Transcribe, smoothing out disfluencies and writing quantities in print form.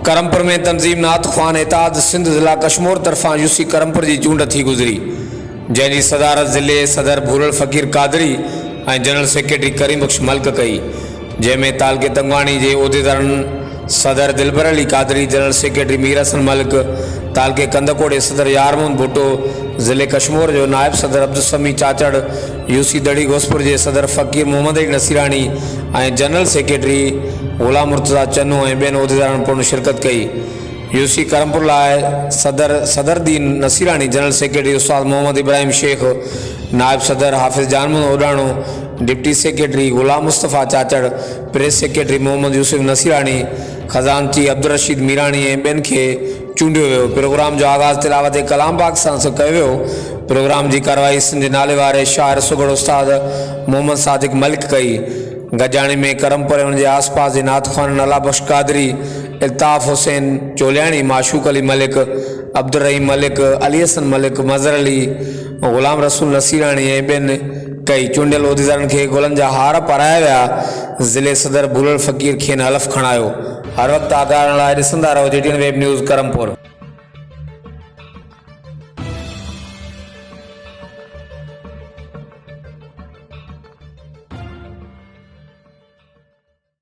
करमपुर में तंजीम नात ख़्वान एताज सिंध ज़िला कश्मीर तरफ़ां यूसी करमपुर की चूंड थी गुज़री, जैसी सदारत ज़िले सदर भूरल फ़कीर कादरी और जनरल सेक्रेटरी करीम बख्श मल्क कई, जैमें तालके तंगवाणी के उहदेदारनि सदर दिलबर अली कादरी, जनरल सेक्रेटरी मीर हसन मलिक, तालके कंदकोड़े सदर यारमोहन भुट्टो, ज़िले कश्मीर जो नायब सदर अब्दुल समी चाचड़, यूसी दड़ी घोसपुर के सदर फ़कीर मोहम्मद अली नसीरानी और जनरल सेक्रेटरी गुलाम मुर्तज़ा चन्नू और बेन उहदेदारनि पिणु शिरकत कई। यूसी करमपुर लाए सदरदीन नसीरानी, जनरल सेक्रेटरी उस्ताद मोहम्मद इब्राहिम शेख, नायब सदर हाफिज़ जानमन ओडाणो, डिप्टी सेक्रेटरी गुलाम मुस्तफ़ा चाचड़, प्रेस सेक्रेटरी मोहम्मद यूसुफ नसीरानी, खजानची अब्दुल रशीद मीरानी ऐं ॿियनि खे चूंडियो वियो। प्रोग्राम जो आगाज़ तिलावत कलाम पाक सां कयो वियो। प्रोग्राम की कार्रवाई सिंध नाले वारे शाइर सुगड़ उस्ताद मोहम्मद सादिक मलिक कई। गजाणी में करमपुर ऐं उनके आस पास के नात ख़्वान अला बख्श कादरी, इल्ताफ़ हुसैन चोलियाणी, माशूक अली मलिक, अब्दुल रहीम मलिक, अली हसन मलिक, मज़र अली, गुलाम रसूल नसीरानी ऐं ॿियनि कई। चूंडियल उहदेदारनि खे गुलनि जा हार पाराया विया। ज़िले सदर भूरल फ़कीर खेनि हलफ़ खणायो। हर वक़्तु आगाह लाइ ॾिसंदा रहो JTN वेब न्यूज़ करमपुर।